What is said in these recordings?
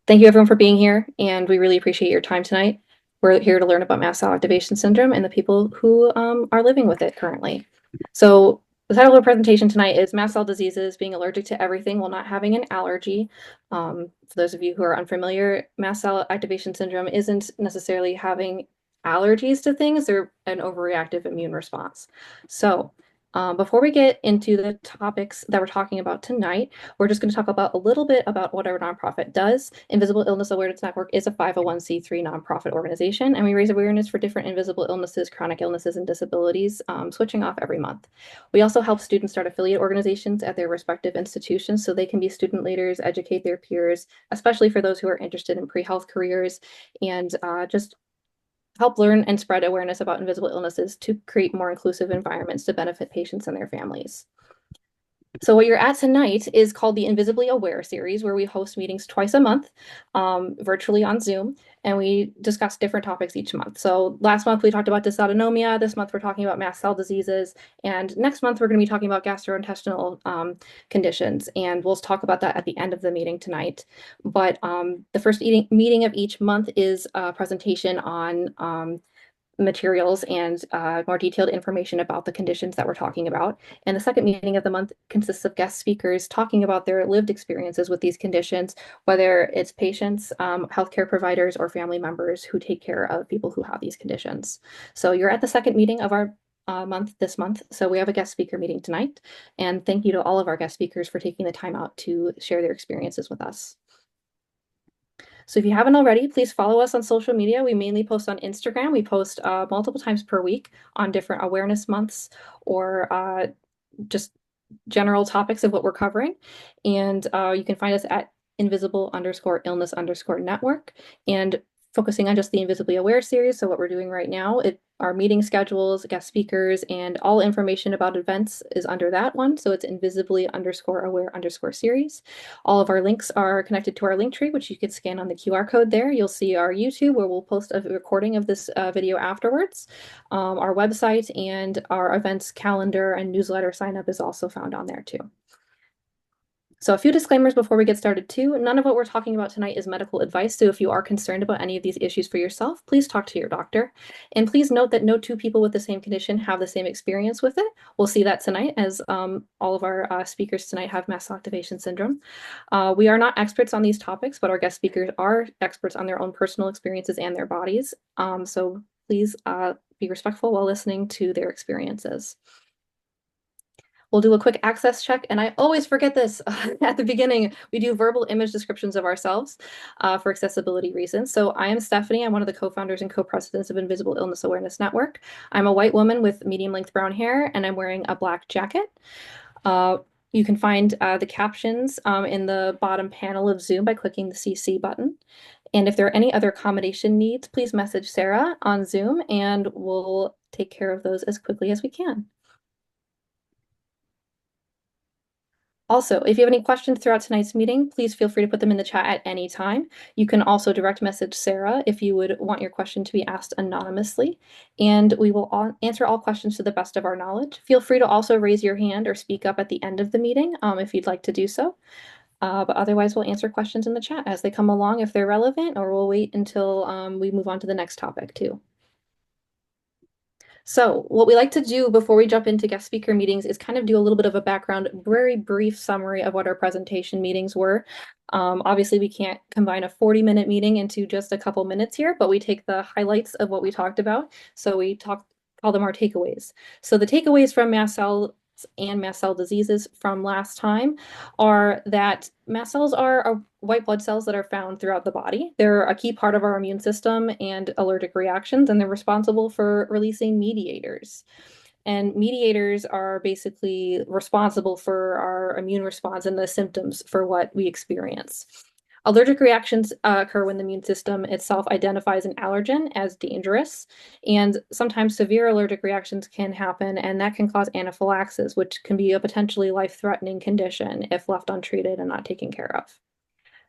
Thank you everyone for being here, and we really appreciate your time tonight. We're here to learn about mast cell activation syndrome and the people who are living with it currently. So the title of our presentation tonight is Mast Cell Diseases, Being Allergic to Everything While Not Having an Allergy. For those of you who are unfamiliar, mast cell activation syndrome isn't necessarily having allergies to things, they're an overreactive immune response. So before we get into the topics that we're talking about tonight, we're just going to talk about a little bit about what our nonprofit does. Invisible Illness Awareness Network is a 501c3 nonprofit organization, and we raise awareness for different invisible illnesses, chronic illnesses, and disabilities, switching off every month. We also help students start affiliate organizations at their respective institutions so they can be student leaders, educate their peers, especially for those who are interested in pre-health careers, and just help learn and spread awareness about invisible illnesses to create more inclusive environments to benefit patients and their families. So what you're at tonight is called the Invisibly Aware series, where we host meetings twice a month, virtually on Zoom, and we discuss different topics each month. So last month we talked about dysautonomia. This month we're talking about mast cell diseases, and next month we're going to be talking about gastrointestinal conditions, and we'll talk about that at the end of the meeting tonight. But the first meeting of each month is a presentation on materials and more detailed information about the conditions that we're talking about. And the second meeting of the month consists of guest speakers talking about their lived experiences with these conditions, whether it's patients, healthcare providers, or family members who take care of people who have these conditions. So you're at the second meeting of our month this month. So we have a guest speaker meeting tonight. And thank you to all of our guest speakers for taking the time out to share their experiences with us. So if you haven't already, please follow us on social media. We mainly post on Instagram. We post multiple times per week on different awareness months or just general topics of what we're covering. And you can find us at invisible_illness_network. And focusing on just the Invisibly Aware series. So what we're doing right now, our meeting schedules, guest speakers, and all information about events is under that one. So it's invisibly_aware_series. All of our links are connected to our link tree, which you could scan on the QR code there. You'll see our YouTube, where we'll post a recording of this video afterwards. Our website and our events calendar and newsletter sign up is also found on there too. So a few disclaimers before we get started too. None of what we're talking about tonight is medical advice. So if you are concerned about any of these issues for yourself, please talk to your doctor. And please note that no two people with the same condition have the same experience with it. We'll see that tonight as all of our speakers tonight have mast cell activation syndrome. We are not experts on these topics, but our guest speakers are experts on their own personal experiences and their bodies. So please be respectful while listening to their experiences. We'll do a quick access check, and I always forget this at the beginning. We do verbal image descriptions of ourselves for accessibility reasons. So I am Stephanie. I'm one of the co-founders and co-presidents of Invisible Illness Awareness Network. I'm a white woman with medium-length brown hair, and I'm wearing a black jacket. You can find the captions in the bottom panel of Zoom by clicking the CC button. And if there are any other accommodation needs, please message Sarah on Zoom, and we'll take care of those as quickly as we can. Also, if you have any questions throughout tonight's meeting, please feel free to put them in the chat at any time. You can also direct message Sarah if you would want your question to be asked anonymously, and we will answer all questions to the best of our knowledge. Feel free to also raise your hand or speak up at the end of the meeting if you'd like to do so. But otherwise, we'll answer questions in the chat as they come along if they're relevant, or we'll wait until we move on to the next topic too. So what we like to do before we jump into guest speaker meetings is kind of do a little bit of a background, very brief summary of what our presentation meetings were. Obviously, we can't combine a 40-minute meeting into just a couple minutes here, but we take the highlights of what we talked about. So we call them our takeaways. So the takeaways from mast cell and mast cell diseases from last time are that mast cells are white blood cells that are found throughout the body. They're a key part of our immune system and allergic reactions, and they're responsible for releasing mediators. And mediators are basically responsible for our immune response and the symptoms for what we experience. Allergic reactions occur when the immune system itself identifies an allergen as dangerous, and sometimes severe allergic reactions can happen, and that can cause anaphylaxis, which can be a potentially life-threatening condition if left untreated and not taken care of.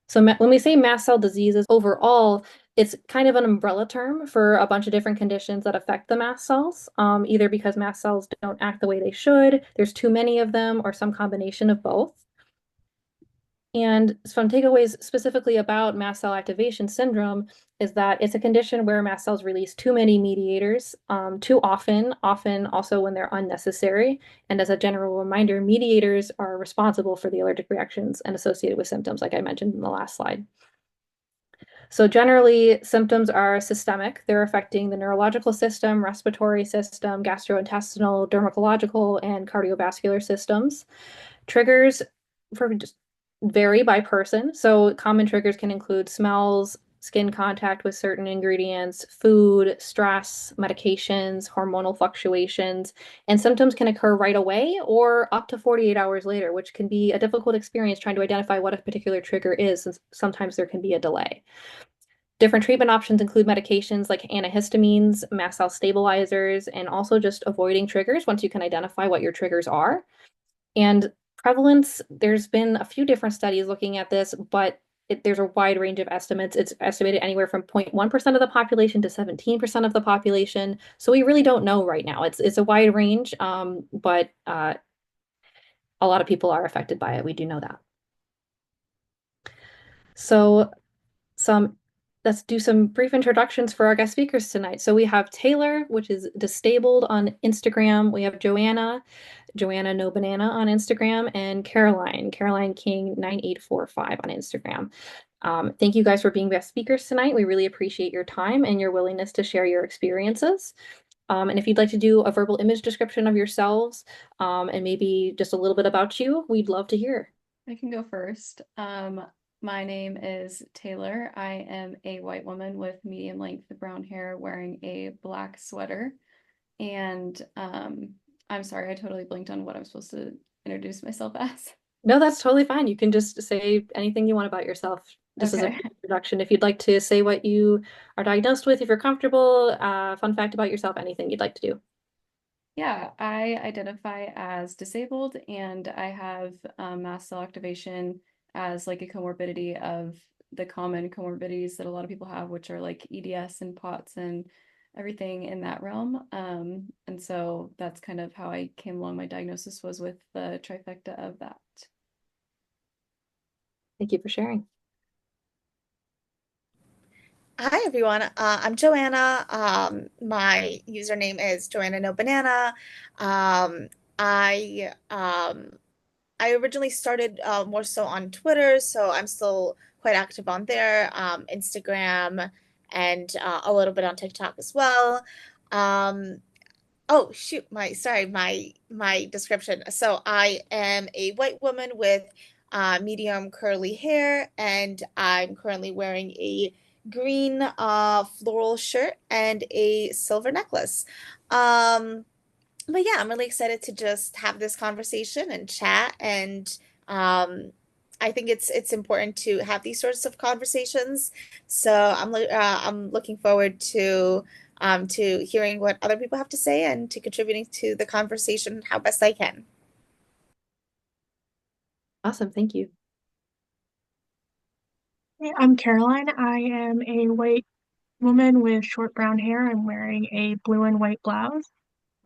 So when we say mast cell diseases overall, it's kind of an umbrella term for a bunch of different conditions that affect the mast cells, either because mast cells don't act the way they should, there's too many of them, or some combination of both. And some takeaways specifically about mast cell activation syndrome is that it's a condition where mast cells release too many mediators too often, often also when they're unnecessary. And as a general reminder, mediators are responsible for the allergic reactions and associated with symptoms, like I mentioned in the last slide. So generally, symptoms are systemic. They're affecting the neurological system, respiratory system, gastrointestinal, dermatological, and cardiovascular systems. Triggers for just vary by person. So common triggers can include smells, skin contact with certain ingredients, food, stress, medications, hormonal fluctuations, and symptoms can occur right away or up to 48 hours later, which can be a difficult experience trying to identify what a particular trigger is, since sometimes there can be a delay. Different treatment options include medications like antihistamines, mast cell stabilizers, and also just avoiding triggers once you can identify what your triggers are. And prevalence, there's been a few different studies looking at this, but there's a wide range of estimates. It's estimated anywhere from 0.1% of the population to 17% of the population. So we really don't know right now. It's a wide range, but a lot of people are affected by it. We do know that. So some let's do some brief introductions for our guest speakers tonight. So we have Taylor, which is Disabled on Instagram. We have Joanna No Banana on Instagram, and Caroline King 9845 on Instagram. Thank you guys for being guest speakers tonight. We really appreciate your time and your willingness to share your experiences. And if you'd like to do a verbal image description of yourselves, and maybe just a little bit about you, we'd love to hear. I can go first. My name is Taylor. I am a white woman with medium length brown hair wearing a black sweater. And I'm sorry, I totally blinked on what I'm supposed to introduce myself as. No, that's totally fine. You can just say anything you want about yourself, just as a Okay. brief introduction. If you'd like to say what you are diagnosed with, if you're comfortable, fun fact about yourself, anything you'd like to do. Yeah, I identify as disabled and I have mast cell activation as like a comorbidity of the common comorbidities that a lot of people have, which are like EDS and POTS and everything in that realm. And so that's kind of how I came along. My diagnosis was with the trifecta of that. Thank you for sharing. Hi everyone. I'm Joanna. My username is Joanna No Banana. Um, I um, I originally started more so on Twitter, so I'm still quite active on there, Instagram, and a little bit on TikTok as well. Um, Oh shoot, my description. So I am a white woman with medium curly hair, and I'm currently wearing a green floral shirt and a silver necklace. Um, but yeah, I'm really excited to just have this conversation and chat, and I think it's important to have these sorts of conversations. So I'm looking forward to hearing what other people have to say and to contributing to the conversation how best I can. Awesome. Thank you. Hey, I'm Caroline. I am a white woman with short brown hair. I'm wearing a blue and white blouse.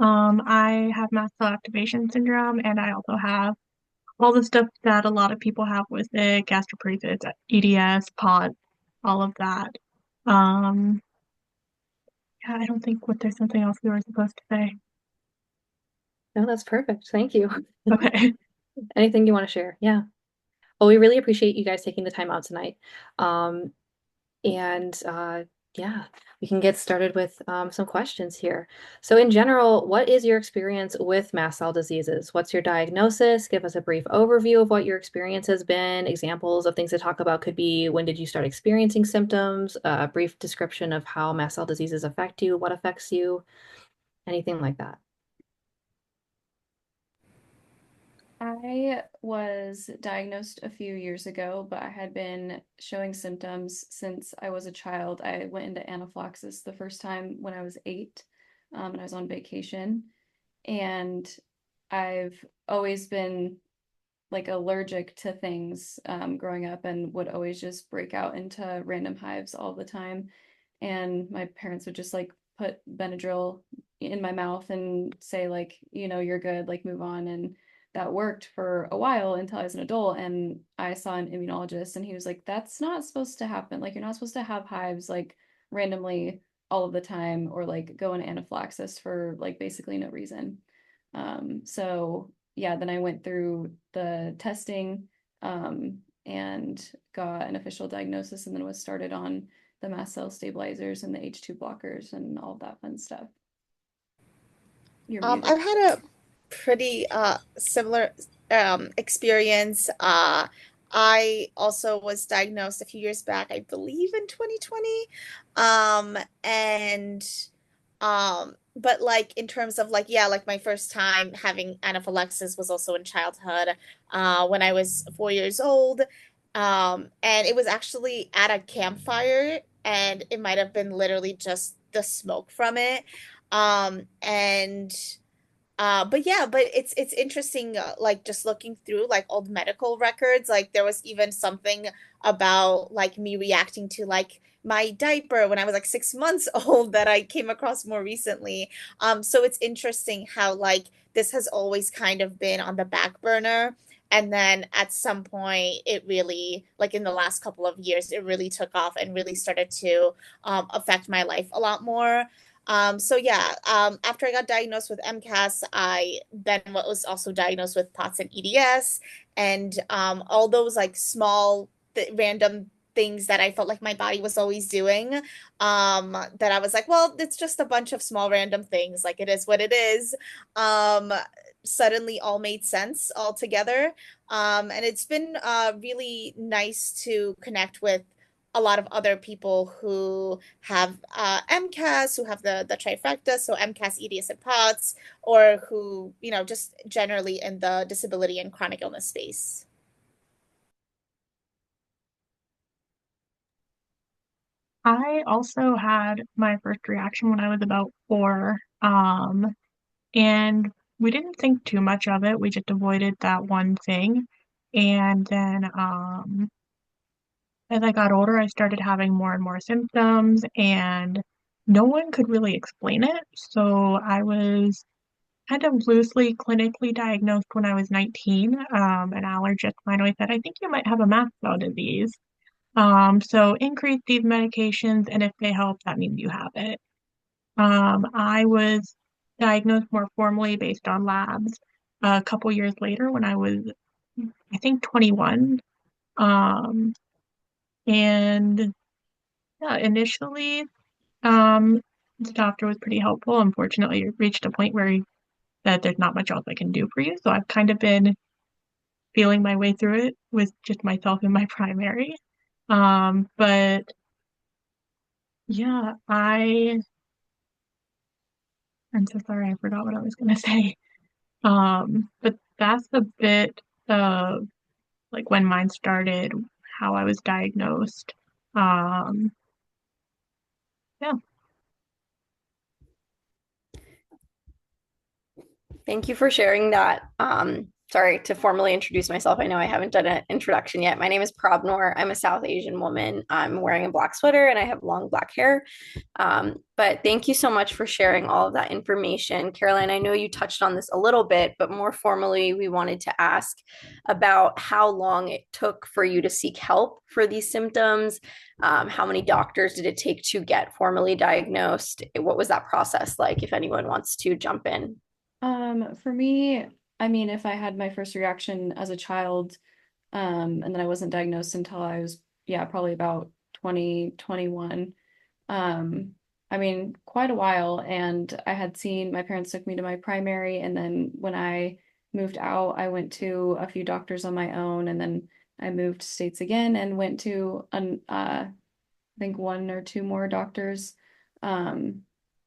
I have mast cell activation syndrome, and I also have all the stuff that a lot of people have with it, gastroparesis, EDS, POTS, all of that. Um, yeah, I don't think what there's something else we were supposed to say. No, that's perfect. Thank you. Okay. Anything you want to share? Yeah. Well, we really appreciate you guys taking the time out tonight. Um, And yeah, we can get started with some questions here. So in general, what is your experience with mast cell diseases? What's your diagnosis? Give us a brief overview of what your experience has been. Examples of things to talk about could be when did you start experiencing symptoms? A brief description of how mast cell diseases affect you, what affects you, anything like that. I was diagnosed a few years ago, but I had been showing symptoms since I was a child. I went into anaphylaxis the first time when I was 8, and I was on vacation. And I've always been like allergic to things growing up and would always just break out into random hives all the time. And my parents would just like put Benadryl in my mouth and say like, you're good, like move on. And that worked for a while until I was an adult and I saw an immunologist and he was like, that's not supposed to happen. Like, you're not supposed to have hives like randomly all of the time or like go into anaphylaxis for like basically no reason. So yeah, then I went through the testing and got an official diagnosis and then was started on the mast cell stabilizers and the H2 blockers and all that fun stuff. You're muted. I've had a pretty similar experience. I also was diagnosed a few years back, I believe in 2020. And but like in terms of like yeah, like my first time having anaphylaxis was also in childhood, when I was 4 years old. And it was actually at a campfire, and it might have been literally just the smoke from it. And but yeah, but it's interesting, like just looking through like old medical records, like there was even something about like me reacting to like my diaper when I was like 6 months old that I came across more recently. So it's interesting how like this has always kind of been on the back burner. And then at some point, it really, like in the last couple of years, it really took off and really started to affect my life a lot more. So yeah, after I got diagnosed with MCAS, I then was also diagnosed with POTS and EDS, and all those like small random things that I felt like my body was always doing. That I was like, well, it's just a bunch of small random things, like it is what it is. Um, Suddenly all made sense all together. And it's been really nice to connect with a lot of other people who have MCAS, who have the trifecta, so MCAS, EDS, and POTS, or who, you know, just generally in the disability and chronic illness space. I also had my first reaction when I was about 4. And we didn't think too much of it. We just avoided that one thing. And then as I got older, I started having more and more symptoms, and no one could really explain it. So I was kind of loosely clinically diagnosed when I was 19. An allergist finally said, I think you might have a mast cell disease. So increase these medications, and if they help, that means you have it. I was diagnosed more formally based on labs a couple years later when I was, I think, 21. Um, and yeah, initially, um, the doctor was pretty helpful. Unfortunately, it reached a point where he said there's not much else I can do for you. So I've kind of been feeling my way through it with just myself and my primary. But yeah, I'm so sorry, I forgot what I was gonna say. But that's a bit of like when mine started, how I was diagnosed. Um, yeah. Thank you for sharing that. Sorry to formally introduce myself. I know I haven't done an introduction yet. My name is Prabnor. I'm a South Asian woman. I'm wearing a black sweater and I have long black hair. But thank you so much for sharing all of that information. Caroline, I know you touched on this a little bit, but more formally, we wanted to ask about how long it took for you to seek help for these symptoms. How many doctors did it take to get formally diagnosed? What was that process like, if anyone wants to jump in? For me, I mean, if I had my first reaction as a child, and then I wasn't diagnosed until I was, yeah, probably about 2021. I mean, quite a while. And I had seen my parents took me to my primary, and then when I moved out, I went to a few doctors on my own, and then I moved states again and went to I think one or two more doctors um,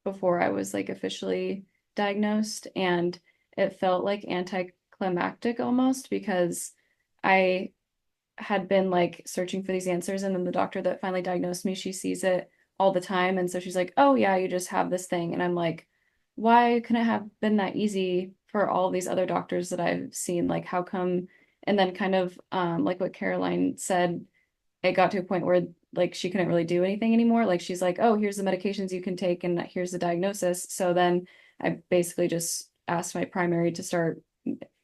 before I was like officially diagnosed. And it felt like anticlimactic almost because I had been like searching for these answers. And then the doctor that finally diagnosed me, she sees it all the time. And so she's like, oh, yeah, you just have this thing. And I'm like, why couldn't it have been that easy for all these other doctors that I've seen? Like, how come? And then kind of like what Caroline said, it got to a point where like she couldn't really do anything anymore. Like she's like, oh, here's the medications you can take and here's the diagnosis. So then I basically just asked my primary to start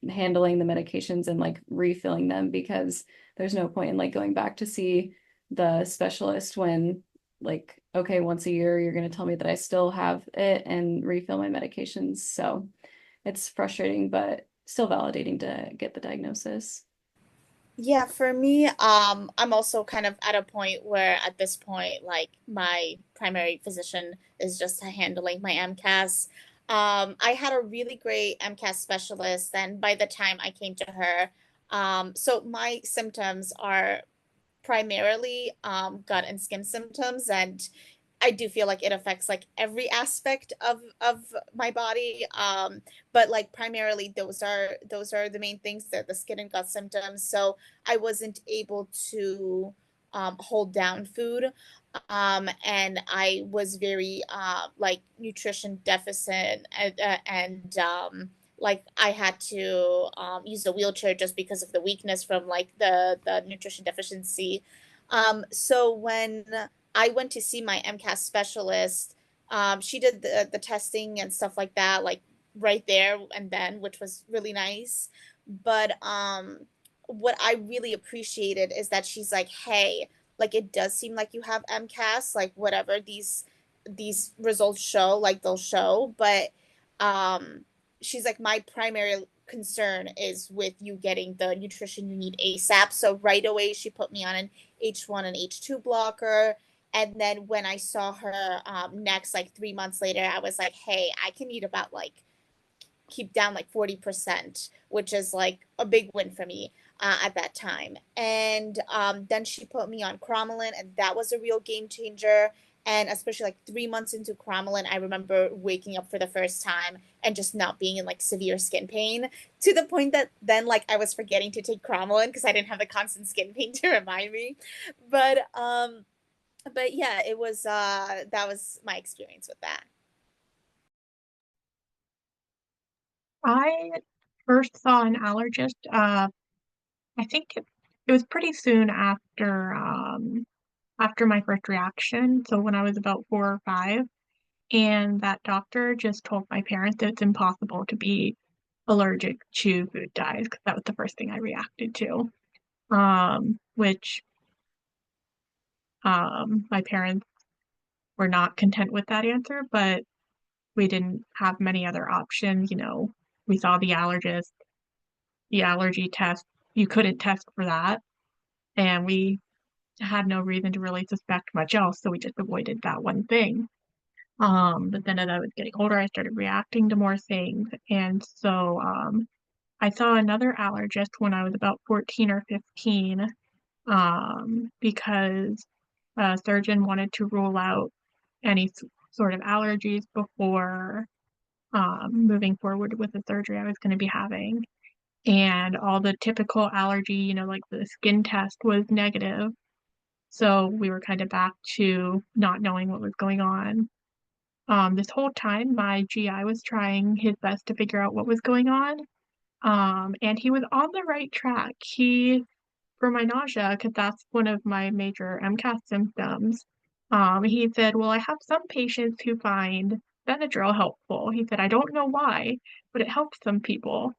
handling the medications and like refilling them, because there's no point in like going back to see the specialist when like, okay, once a year you're going to tell me that I still have it and refill my medications. So it's frustrating, but still validating to get the diagnosis. Yeah, for me, I'm also kind of at a point where at this point, like my primary physician is just handling my MCAS. I had a really great MCAS specialist, and by the time I came to her, so my symptoms are primarily gut and skin symptoms, and I do feel like it affects like every aspect of my body. But like primarily those are the main things, that the skin and gut symptoms. So I wasn't able to hold down food. And I was very like nutrition deficit, and like I had to use a wheelchair just because of the weakness from like the nutrition deficiency. So when I went to see my MCAS specialist, she did the testing and stuff like that, like right there and then, which was really nice. But what I really appreciated is that she's like, "Hey, like it does seem like you have MCAS, like whatever these results show, like they'll show, but um she's like, my primary concern is with you getting the nutrition you need ASAP." So right away she put me on an H1 and H2 blocker. And then when I saw her next, like 3 months later, I was like, "Hey, I can eat about like keep down like 40%, which is like a big win for me at that time." And then she put me on cromolyn, and that was a real game changer. And especially like 3 months into cromolyn, I remember waking up for the first time and just not being in like severe skin pain, to the point that then like I was forgetting to take cromolyn because I didn't have the constant skin pain to remind me. But yeah, it was that was my experience with that. I first saw an allergist, I think it was pretty soon after my first reaction, so when I was about 4 or 5, and that doctor just told my parents that it's impossible to be allergic to food dyes because that was the first thing I reacted to. Which my parents were not content with that answer, but we didn't have many other options. We saw the allergist, the allergy test, you couldn't test for that, and we had no reason to really suspect much else, so we just avoided that one thing. But then as I was getting older, I started reacting to more things, and so I saw another allergist when I was about 14 or 15, because a surgeon wanted to rule out any sort of allergies before moving forward with the surgery I was going to be having. And all the typical allergy, like the skin test was negative. So we were kind of back to not knowing what was going on. This whole time, my GI was trying his best to figure out what was going on. And he was on the right track. For my nausea, because that's one of my major MCAS symptoms, he said, "Well, I have some patients who find Benadryl helpful." He said, "I don't know why, but it helps some people."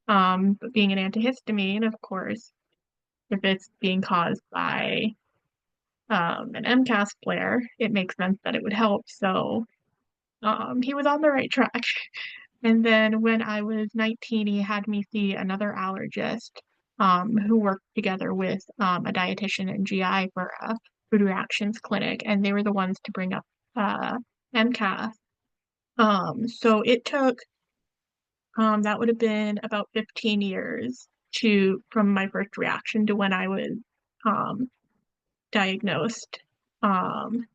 But being an antihistamine, of course, if it's being caused by an MCAS flare, it makes sense that it would help. So he was on the right track. And then when I was 19, he had me see another allergist who worked together with a dietitian and GI for a food reactions clinic, and they were the ones to bring up MCAS. So it took that would have been about 15 years to from my first reaction to when I was um, diagnosed. Um,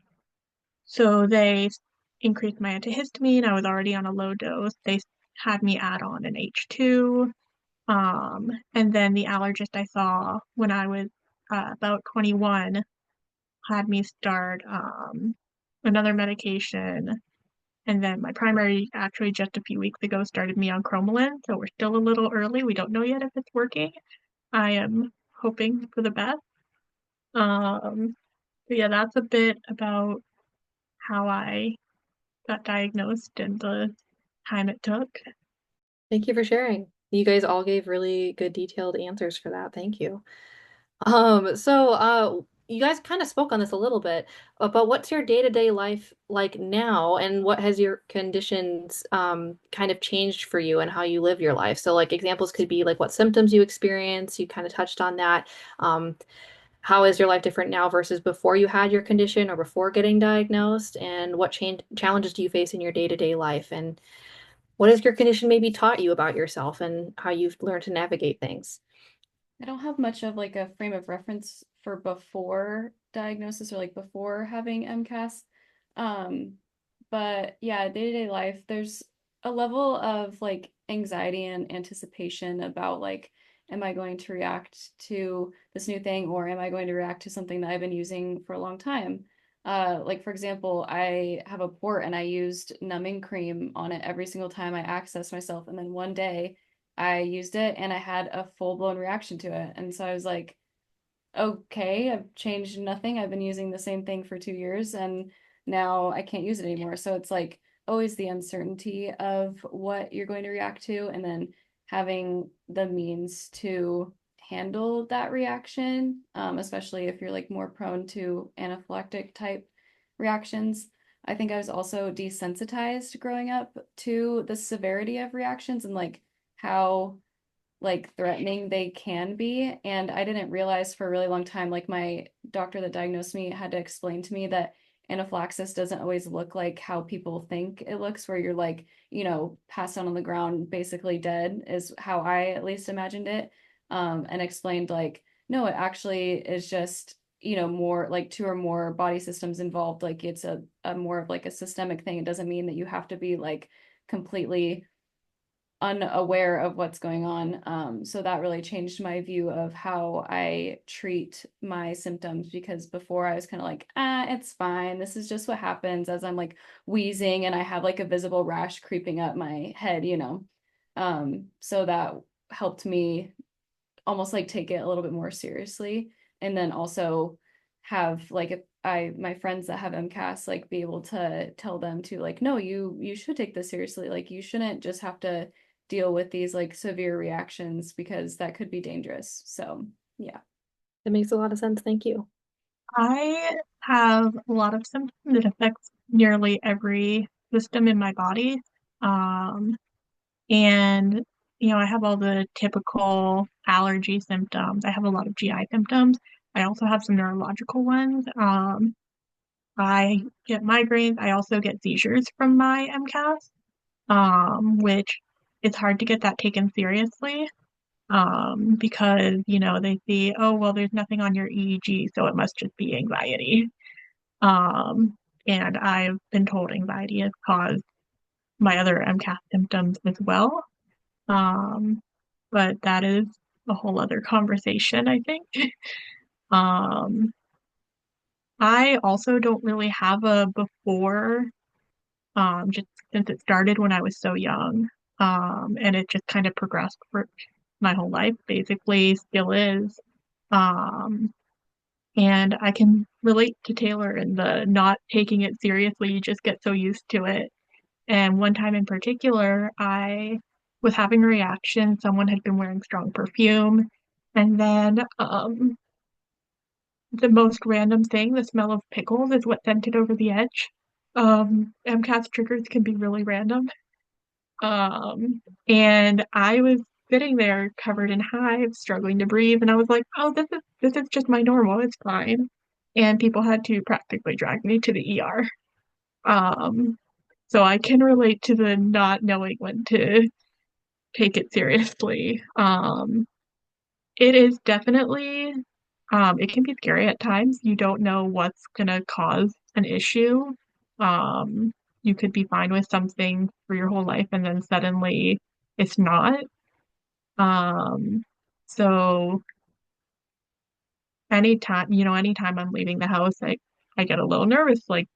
so they increased my antihistamine. I was already on a low dose. They had me add on an H2. And then the allergist I saw when I was about 21 had me start another medication. And then my primary, actually, just a few weeks ago, started me on cromolyn. So we're still a little early. We don't know yet if it's working. I am hoping for the best. But yeah, that's a bit about how I got diagnosed and the time it took. Thank you for sharing. You guys all gave really good detailed answers for that. Thank you. You guys kind of spoke on this a little bit, but what's your day-to-day life like now, and what has your conditions kind of changed for you and how you live your life? So like examples could be like what symptoms you experience, you kind of touched on that. Um, how is your life different now versus before you had your condition or before getting diagnosed? And what change challenges do you face in your day-to-day life? And what has your condition maybe taught you about yourself and how you've learned to navigate things? I don't have much of like a frame of reference for before diagnosis or like before having MCAS. Um, but yeah, day-to-day life, there's a level of like anxiety and anticipation about like, am I going to react to this new thing or am I going to react to something that I've been using for a long time? Like for example, I have a port and I used numbing cream on it every single time I access myself. And then one day I used it and I had a full-blown reaction to it. And so I was like, okay, I've changed nothing. I've been using the same thing for 2 years and now I can't use it anymore. So it's like always the uncertainty of what you're going to react to and then having the means to handle that reaction, especially if you're like more prone to anaphylactic type reactions. I think I was also desensitized growing up to the severity of reactions and like how like threatening they can be. And I didn't realize for a really long time, like my doctor that diagnosed me had to explain to me that anaphylaxis doesn't always look like how people think it looks, where you're like, passed out on the ground, basically dead, is how I at least imagined it. And explained like, no, it actually is just, more like two or more body systems involved. Like it's a more of like a systemic thing. It doesn't mean that you have to be like completely unaware of what's going on. So that really changed my view of how I treat my symptoms because before I was kind of like, it's fine. This is just what happens as I'm like wheezing and I have like a visible rash creeping up my head. So that helped me almost like take it a little bit more seriously. And then also have like if my friends that have MCAS like be able to tell them to like, no, you should take this seriously. Like you shouldn't just have to deal with these like severe reactions because that could be dangerous. So yeah. It makes a lot of sense. Thank you. I have a lot of symptoms that affects nearly every system in my body. Um, and I have all the typical allergy symptoms. I have a lot of GI symptoms. I also have some neurological ones. I get migraines. I also get seizures from my MCAS, which it's hard to get that taken seriously, because, they see, oh, well, there's nothing on your EEG, so it must just be anxiety. Um, and I've been told anxiety has caused my other MCAS symptoms as well. Um, but that is a whole other conversation, I think. Um, I also don't really have a before, just since it started when I was so young. And it just kind of progressed for my whole life, basically, still is. Um, and I can relate to Taylor in the not taking it seriously, you just get so used to it. And one time in particular, I was having a reaction. Someone had been wearing strong perfume. And then the most random thing, the smell of pickles, is what sent it over the edge. MCAS triggers can be really random. And I was sitting there covered in hives, struggling to breathe, and I was like, "Oh, this is just my normal. It's fine." And people had to practically drag me to the ER. Um, so I can relate to the not knowing when to take it seriously. It is definitely, it can be scary at times. You don't know what's gonna cause an issue. Um, you could be fine with something for your whole life and then suddenly it's not. Um, so anytime I'm leaving the house, I get a little nervous, like,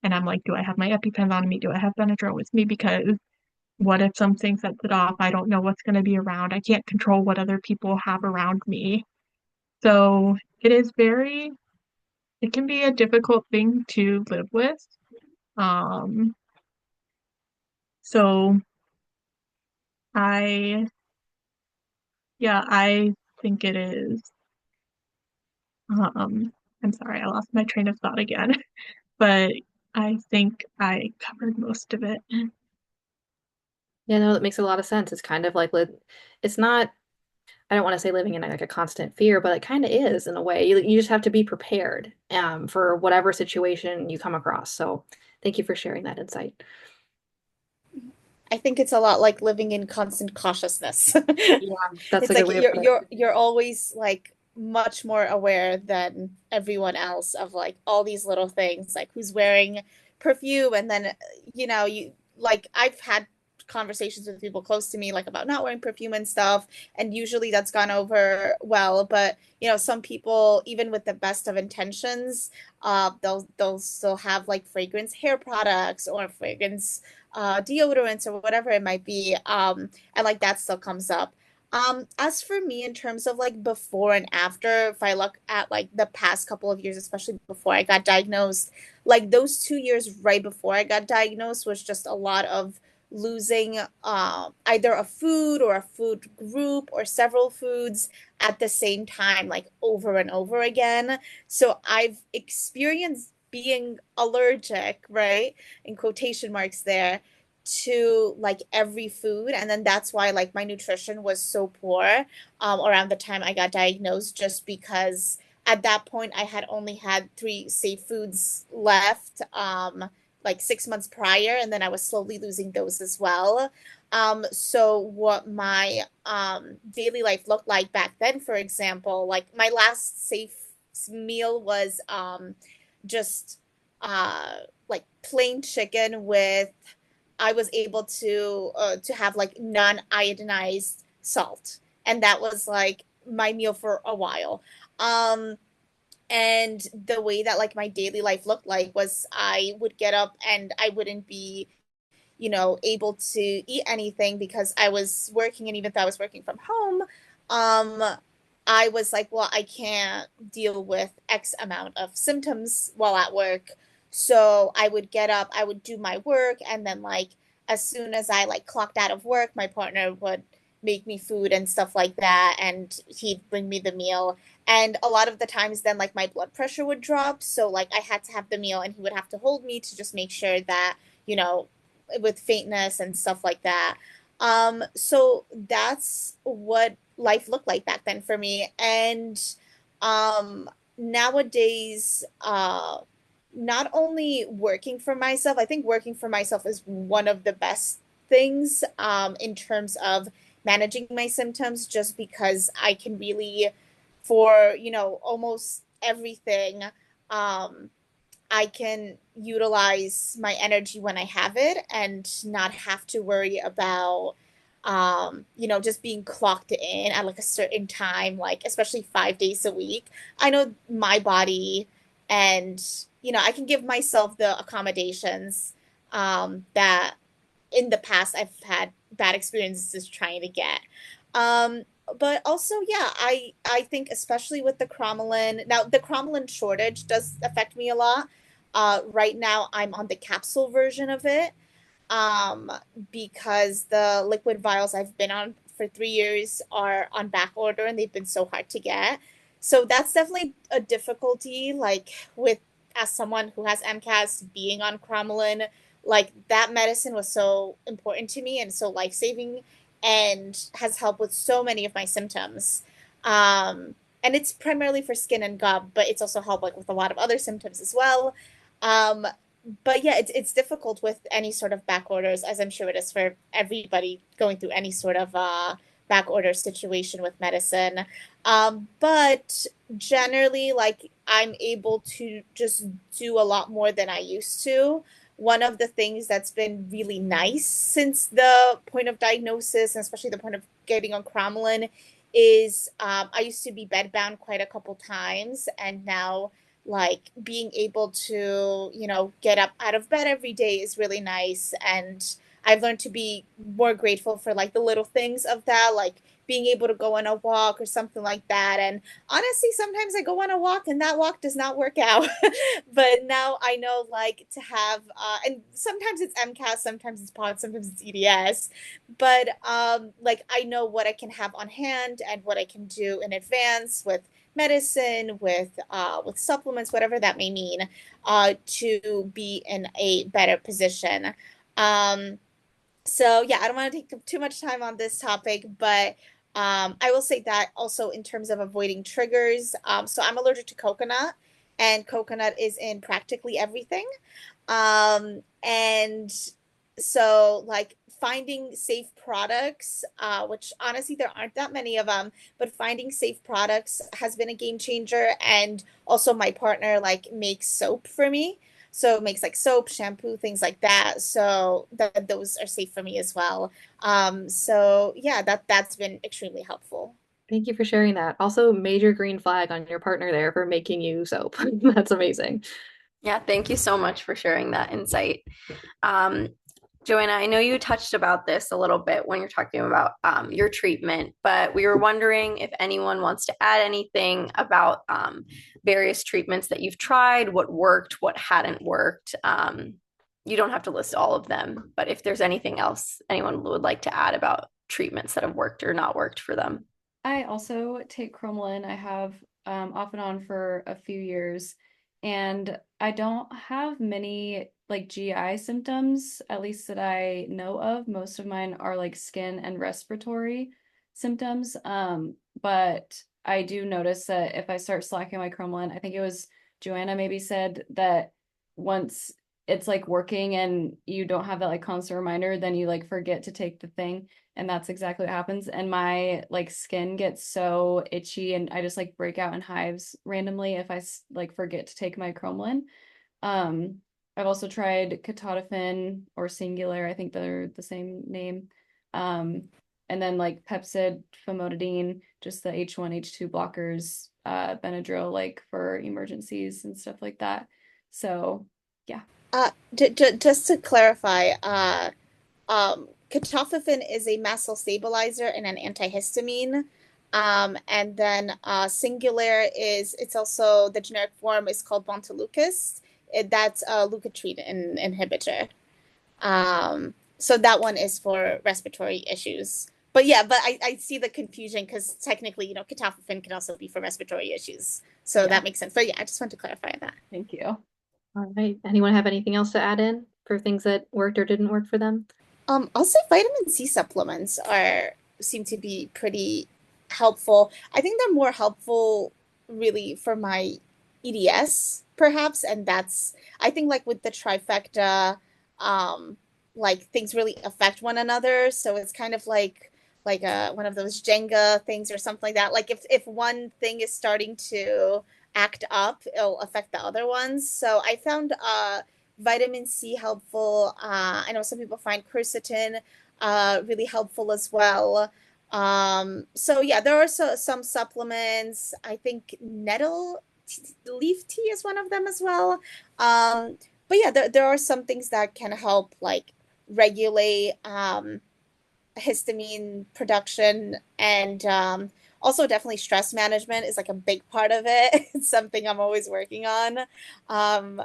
and I'm like, do I have my EpiPens on me? Do I have Benadryl with me? Because what if something sets it off? I don't know what's going to be around. I can't control what other people have around me. So it can be a difficult thing to live with. Um, so I Yeah, I think it is. I'm sorry, I lost my train of thought again, but I think I covered most of it. Yeah, no, that makes a lot of sense. It's kind of like it's not, I don't want to say living in like a constant fear, but it kind of is in a way. You just have to be prepared for whatever situation you come across. So thank you for sharing that insight. I think it's a lot like living in constant cautiousness. Yeah, that's It's a good like way of putting it. you're always like much more aware than everyone else of like all these little things, like who's wearing perfume, and then you like I've had conversations with people close to me like about not wearing perfume and stuff, and usually that's gone over well, but some people, even with the best of intentions, they'll still have like fragrance hair products or fragrance deodorants or whatever it might be. And like that still comes up. As for me, in terms of like before and after, if I look at like the past couple of years, especially before I got diagnosed, like those 2 years right before I got diagnosed was just a lot of losing either a food or a food group or several foods at the same time, like over and over again. So I've experienced being allergic, right? In quotation marks there, to like every food, and then that's why like my nutrition was so poor around the time I got diagnosed, just because at that point I had only had three safe foods left, like 6 months prior, and then I was slowly losing those as well. So what my daily life looked like back then, for example, like my last safe meal was just like plain chicken with, I was able to have like non-iodinized salt, and that was like my meal for a while. Um, and the way that like my daily life looked like was I would get up and I wouldn't be able to eat anything because I was working, and even though I was working from home, um, I was like, well, I can't deal with X amount of symptoms while at work. So I would get up, I would do my work, and then like as soon as I like clocked out of work, my partner would make me food and stuff like that, and he'd bring me the meal. And a lot of the times then like my blood pressure would drop, so like I had to have the meal and he would have to hold me to just make sure that, you know, with faintness and stuff like that. So that's what life looked like back then for me. And um, nowadays, not only working for myself, I think working for myself is one of the best things in terms of managing my symptoms, just because I can really, for, almost everything, um, I can utilize my energy when I have it and not have to worry about, just being clocked in at like a certain time, like especially 5 days a week. I know my body, and, I can give myself the accommodations that in the past I've had bad experiences trying to get. Um, but also, yeah, I think especially with the cromolyn. Now, the cromolyn shortage does affect me a lot. Right now, I'm on the capsule version of it, um, because the liquid vials I've been on for 3 years are on back order and they've been so hard to get. So that's definitely a difficulty, like with, as someone who has MCAS, being on cromolyn, like that medicine was so important to me and so life-saving, and has helped with so many of my symptoms. And it's primarily for skin and gut, but it's also helped like with a lot of other symptoms as well. Um, but yeah, it's difficult with any sort of back orders, as I'm sure it is for everybody going through any sort of back order situation with medicine. But generally, like I'm able to just do a lot more than I used to. One of the things that's been really nice since the point of diagnosis, and especially the point of getting on cromolyn, is I used to be bedbound quite a couple times, and now like being able to get up out of bed every day is really nice. And I've learned to be more grateful for like the little things of that, like being able to go on a walk or something like that. And honestly, sometimes I go on a walk and that walk does not work out. But now I know like to have and sometimes it's MCAS, sometimes it's POD, sometimes it's EDS. But like I know what I can have on hand and what I can do in advance with medicine, with supplements, whatever that may mean, to be in a better position. Um, so yeah, I don't want to take too much time on this topic, but I will say that also in terms of avoiding triggers. So I'm allergic to coconut, and coconut is in practically everything. And so like finding safe products, which honestly there aren't that many of them, but finding safe products has been a game changer. And also my partner like makes soap for me. So it makes like soap, shampoo, things like that. So that those are safe for me as well. So yeah, that's been extremely helpful. Thank you for sharing that. Also, major green flag on your partner there for making you soap. That's amazing. Yeah, thank you so much for sharing that insight. Um, Joanna, I know you touched about this a little bit when you're talking about your treatment, but we were wondering if anyone wants to add anything about various treatments that you've tried, what worked, what hadn't worked. You don't have to list all of them, but if there's anything else anyone would like to add about treatments that have worked or not worked for them. I also take cromolyn. I have off and on for a few years, and I don't have many like GI symptoms, at least that I know of. Most of mine are like skin and respiratory symptoms. But I do notice that if I start slacking my cromolyn, I think it was Joanna maybe said that once it's like working and you don't have that like constant reminder, then you like forget to take the thing, and that's exactly what happens. And my like skin gets so itchy and I just like break out in hives randomly if I like forget to take my cromolyn. um I've also tried ketotifen or singular, I think they're the same name. um and then like Pepsid, famotidine, just the H1 H2 blockers, Benadryl like for emergencies and stuff like that. So yeah. Just to clarify, ketotifen is a mast cell stabilizer and an antihistamine. And then Singulair is it's also the generic form is called Bontalucas. That's a leukotriene inhibitor. So that one is for respiratory issues. But yeah, but I see the confusion because technically, ketotifen can also be for respiratory issues. So Yeah, that makes sense. But yeah, I just want to clarify that. thank you. All right. Anyone have anything else to add in for things that worked or didn't work for them? I'll say vitamin C supplements are seem to be pretty helpful. I think they're more helpful really for my EDS perhaps, and that's I think like with the trifecta, um, like things really affect one another. So it's kind of like one of those Jenga things or something like that. Like if one thing is starting to act up, it'll affect the other ones. So I found vitamin C helpful. I know some people find quercetin really helpful as well. So yeah, there are some supplements. I think leaf tea is one of them as well. But yeah, there are some things that can help like regulate histamine production, and also definitely stress management is like a big part of it. It's something I'm always working on. Um,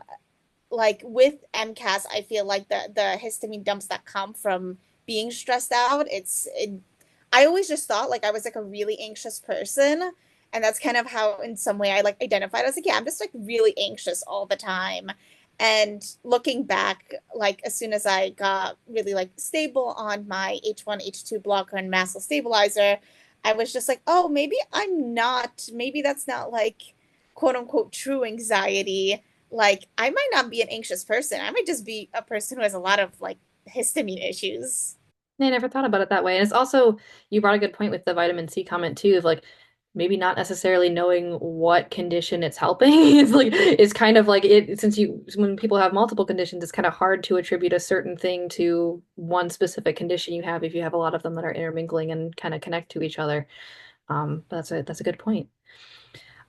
like with MCAS, I feel like the histamine dumps that come from being stressed out, I always just thought like I was like a really anxious person. And that's kind of how in some way I like identified. I was like, yeah, I'm just like really anxious all the time. And looking back, like as soon as I got really like stable on my H1, H2 blocker and mast cell stabilizer, I was just like, oh, maybe that's not like quote unquote true anxiety. Like I might not be an anxious person. I might just be a person who has a lot of like histamine issues. I never thought about it that way. And it's also, you brought a good point with the vitamin C comment too, of like maybe not necessarily knowing what condition it's helping. It's kind of like it since when people have multiple conditions, it's kind of hard to attribute a certain thing to one specific condition you have if you have a lot of them that are intermingling and kind of connect to each other. But that's a good point.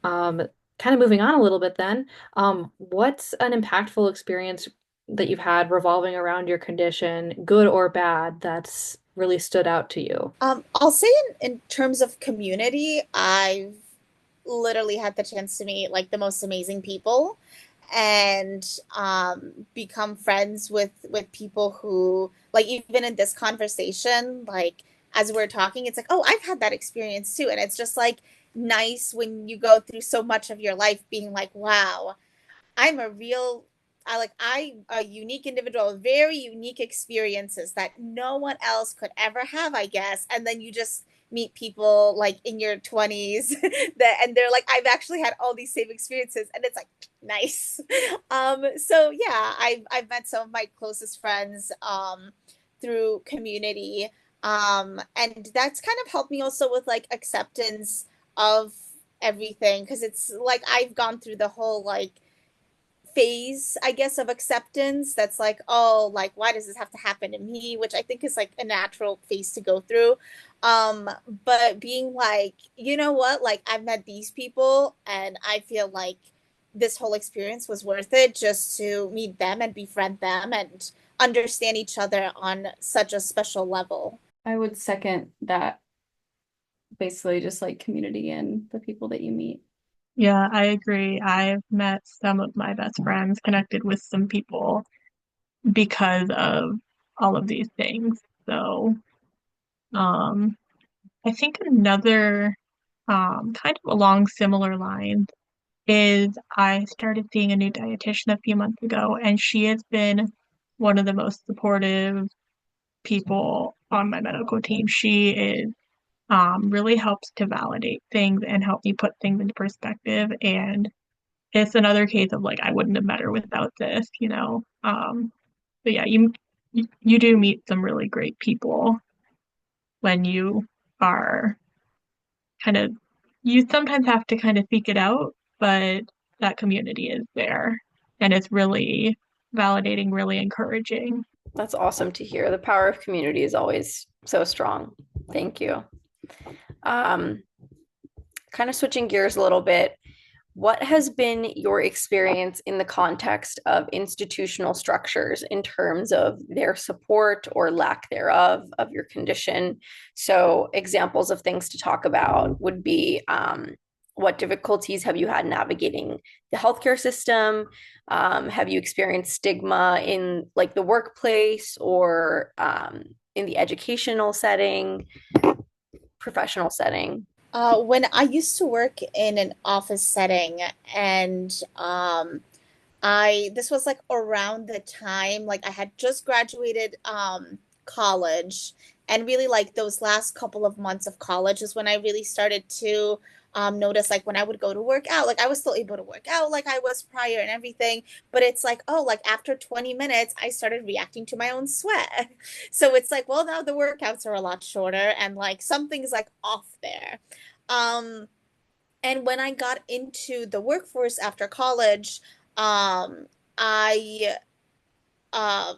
Um, Kind of moving on a little bit then. What's an impactful experience that you've had revolving around your condition, good or bad, that's really stood out to you? I'll say in terms of community, I've literally had the chance to meet like the most amazing people and become friends with people who like even in this conversation, like as we're talking, it's like, oh, I've had that experience too. And it's just like nice when you go through so much of your life being like, wow, I'm a real I a unique individual with very unique experiences that no one else could ever have, I guess. And then you just meet people like in your 20s that and they're like, I've actually had all these same experiences and it's like nice. So yeah, I've met some of my closest friends through community. And that's kind of helped me also with like acceptance of everything because it's like I've gone through the whole like phase, I guess, of acceptance that's like, oh, like, why does this have to happen to me? Which I think is like a natural phase to go through. Um, but being like, you know what? Like, I've met these people and I feel like this whole experience was worth it just to meet them and befriend them and understand each other on such a special level. I would second that, basically just like community and the people that you meet. Yeah, I agree. I've met some of my best friends, connected with some people because of all of these things. So, um, I think another kind of along similar lines is I started seeing a new dietitian a few months ago, and she has been one of the most supportive people on my medical team. She is really helps to validate things and help me put things into perspective. And it's another case of like I wouldn't have met her without this, you know. But yeah, you do meet some really great people when you are kind of you sometimes have to kind of seek it out, but that community is there and it's really validating, really encouraging. That's awesome to hear. The power of community is always so strong. Thank you. Um, Kind of switching gears a little bit, what has been your experience in the context of institutional structures in terms of their support or lack thereof of your condition? So, examples of things to talk about would be what difficulties have you had navigating the healthcare system? Have you experienced stigma in like the workplace or in the educational setting, professional setting? When I used to work in an office setting and I this was like around the time like I had just graduated college and really like those last couple of months of college is when I really started to notice like when I would go to work out like I was still able to work out like I was prior and everything but it's like oh like after 20 minutes I started reacting to my own sweat. So it's like well now the workouts are a lot shorter and like something's like off there. Um and when I got into the workforce after college, I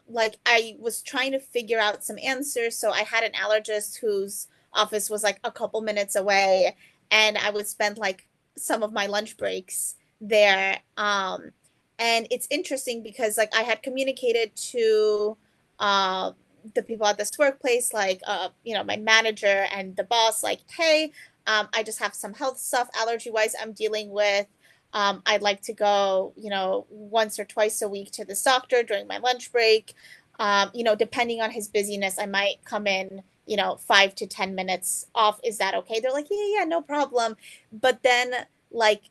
like I was trying to figure out some answers. So I had an allergist whose office was like a couple minutes away, and I would spend like some of my lunch breaks there. And it's interesting because like I had communicated to uh, the people at this workplace, like you know, my manager and the boss, like, hey, I just have some health stuff allergy wise I'm dealing with. I'd like to go, you know, once or twice a week to this doctor during my lunch break. You know, depending on his busyness, I might come in, you know, 5 to 10 minutes off. Is that okay? They're like, yeah, yeah, no problem. But then, like,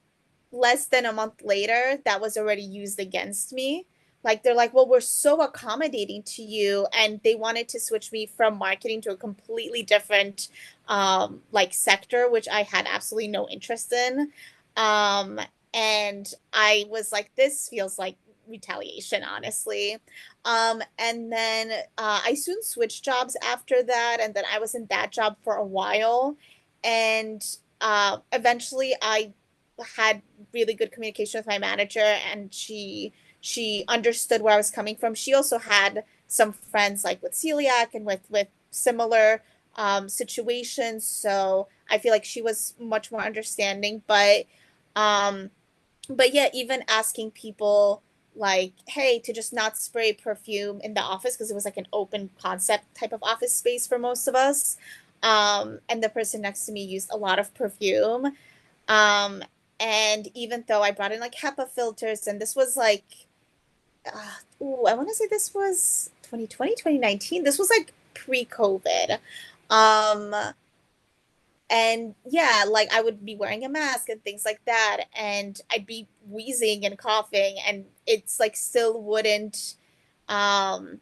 less than a month later, that was already used against me. Like, they're like, well, we're so accommodating to you. And they wanted to switch me from marketing to a completely different, like, sector, which I had absolutely no interest in. Um, and I was like, this feels like retaliation, honestly. And then I soon switched jobs after that, and then I was in that job for a while. And eventually I had really good communication with my manager, and she understood where I was coming from. She also had some friends like with celiac and with similar situations, so I feel like she was much more understanding. Um, but yeah, even asking people like, hey, to just not spray perfume in the office because it was like an open concept type of office space for most of us. And the person next to me used a lot of perfume. Um, and even though I brought in like HEPA filters, and this was like, I want to say this was 2020, 2019. This was like pre-COVID. Um, and yeah, like I would be wearing a mask and things like that, and I'd be wheezing and coughing, and it's like still wouldn't, um,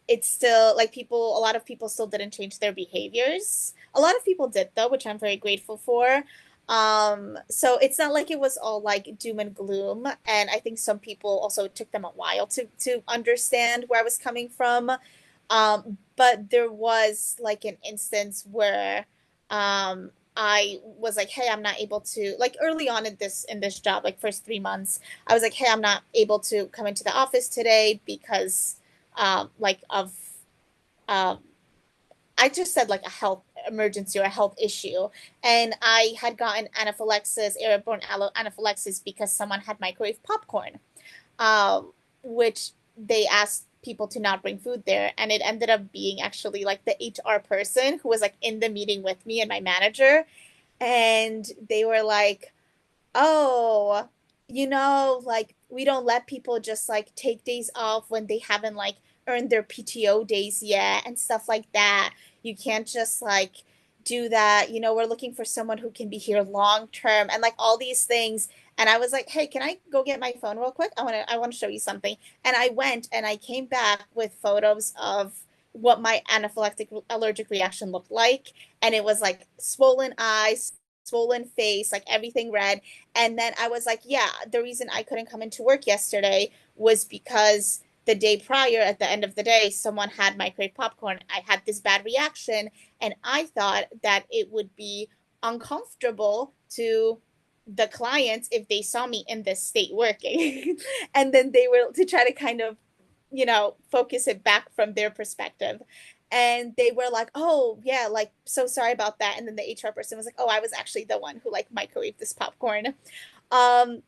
it's still like people, a lot of people still didn't change their behaviors. A lot of people did though, which I'm very grateful for. So it's not like it was all like doom and gloom. And I think some people also it took them a while to understand where I was coming from. But there was like an instance where I was like, hey, I'm not able to like early on in this job, like first 3 months, I was like, hey, I'm not able to come into the office today because like of um, I just said like a health emergency or a health issue, and I had gotten anaphylaxis, airborne anaphylaxis because someone had microwave popcorn, um, which they asked people to not bring food there, and it ended up being actually like the HR person who was like in the meeting with me and my manager, and they were like, oh, like we don't let people just like take days off when they haven't like earned their PTO days yet and stuff like that. You can't just like do that. We're looking for someone who can be here long term and like all these things. And I was like, "Hey, can I go get my phone real quick? I want to show you something." And I went and I came back with photos of what my anaphylactic allergic reaction looked like, and it was like swollen eyes, swollen face, like everything red. And then I was like, yeah, the reason I couldn't come into work yesterday was because the day prior, at the end of the day, someone had microwave popcorn. I had this bad reaction, and I thought that it would be uncomfortable to the clients if they saw me in this state working. And then they were to try to kind of, focus it back from their perspective. And they were like, oh, yeah, like, so sorry about that. And then the HR person was like, oh, I was actually the one who like microwaved this popcorn. Um,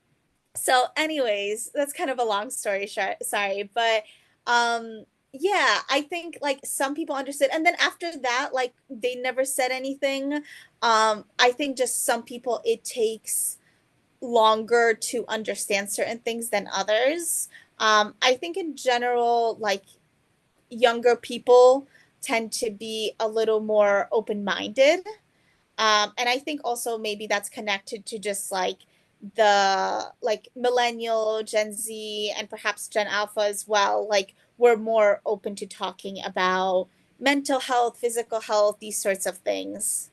so, anyways, that's kind of a long story short. Sorry, but yeah, I think like some people understood, and then after that, like they never said anything. I think just some people it takes longer to understand certain things than others. I think in general, like younger people tend to be a little more open-minded. And I think also maybe that's connected to just like the like millennial, Gen Z, and perhaps Gen Alpha as well. Like we're more open to talking about mental health, physical health, these sorts of things.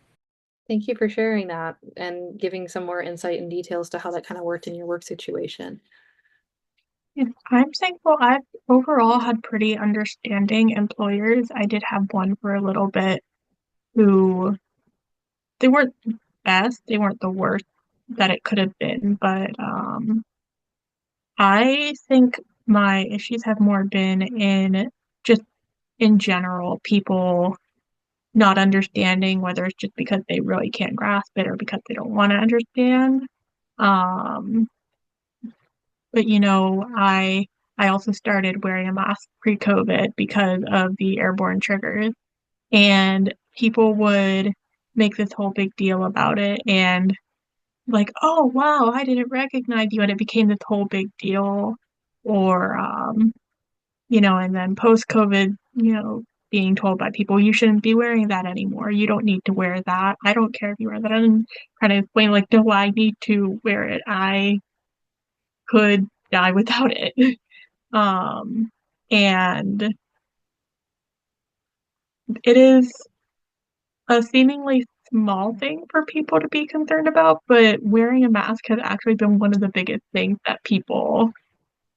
Thank you for sharing that and giving some more insight and details to how that kind of worked in your work situation. Yeah, I'm thankful I've overall had pretty understanding employers. I did have one for a little bit who they weren't the best, they weren't the worst that it could have been, but I think my issues have more been in just in general, people not understanding whether it's just because they really can't grasp it or because they don't want to understand. Um, but I also started wearing a mask pre-COVID because of the airborne triggers, and people would make this whole big deal about it and like, oh wow, I didn't recognize you, and it became this whole big deal. Or and then post-COVID, being told by people you shouldn't be wearing that anymore. You don't need to wear that. I don't care if you wear that. And kind of explain like, no, I need to wear it. I could die without it. Um, and it is a seemingly small thing for people to be concerned about, but wearing a mask has actually been one of the biggest things that people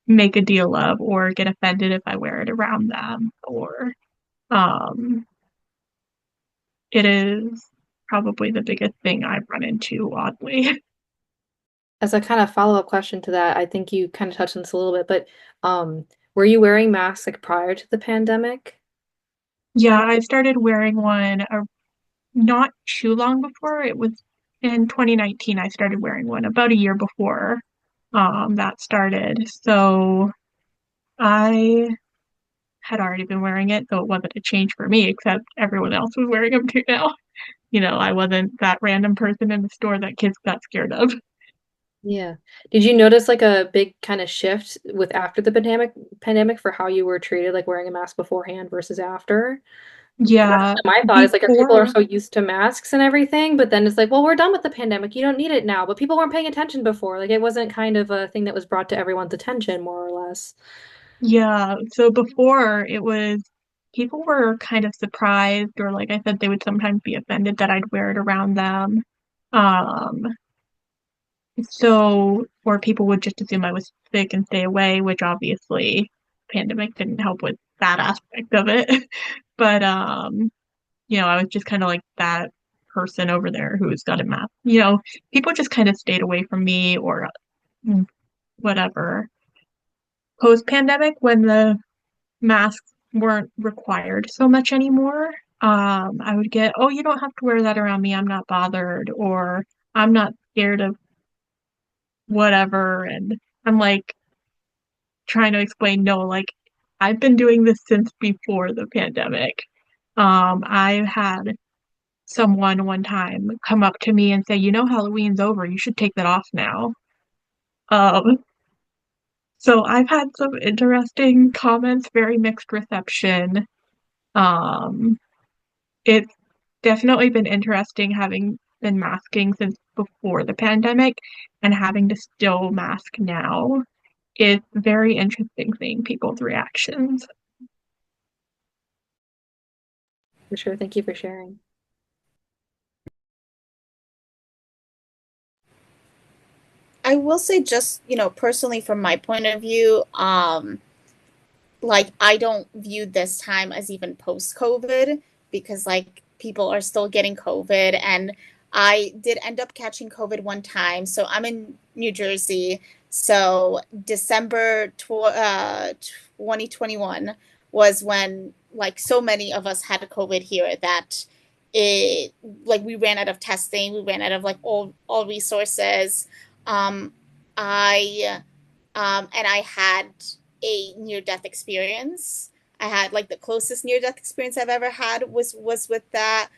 make a deal of or get offended if I wear it around them. Or um, it is probably the biggest thing I've run into, oddly. As a kind of follow-up question to that, I think you kind of touched on this a little bit, but were you wearing masks like prior to the pandemic? Yeah, I started wearing one not too long before. It was in 2019 I started wearing one, about a year before that started. So I had already been wearing it, so it wasn't a change for me, except everyone else was wearing them too now. I wasn't that random person in the store that kids got scared of. Yeah. Did you notice like a big kind of shift with after the pandemic for how you were treated, like wearing a mask beforehand versus after? 'Cause that's Yeah, my thought is like, people are before, so used to masks and everything, but then it's like, well, we're done with the pandemic. You don't need it now. But people weren't paying attention before. Like it wasn't kind of a thing that was brought to everyone's attention, more or less. yeah, so before it was people were kind of surprised, or like I said, they would sometimes be offended that I'd wear it around them. Um, or people would just assume I was sick and stay away, which obviously pandemic didn't help with that aspect of it. But I was just kind of like that person over there who's got a mask. People just kind of stayed away from me or whatever. Post-pandemic, when the masks weren't required so much anymore, I would get, oh, you don't have to wear that around me. I'm not bothered, or I'm not scared of whatever. And I'm like trying to explain, no, like I've been doing this since before the pandemic. I had someone one time come up to me and say, Halloween's over. You should take that off now. Um, so I've had some interesting comments, very mixed reception. Um, it's definitely been interesting having been masking since before the pandemic and having to still mask now. It's very interesting seeing people's reactions. For sure. Thank you for sharing. I will say just, personally from my point of view, like I don't view this time as even post COVID because like people are still getting COVID and I did end up catching COVID one time. So I'm in New Jersey. So December 2021 was when like so many of us had COVID here that it like we ran out of testing, we ran out of like all resources. Um I and I had a near death experience. I had like the closest near death experience I've ever had was with that.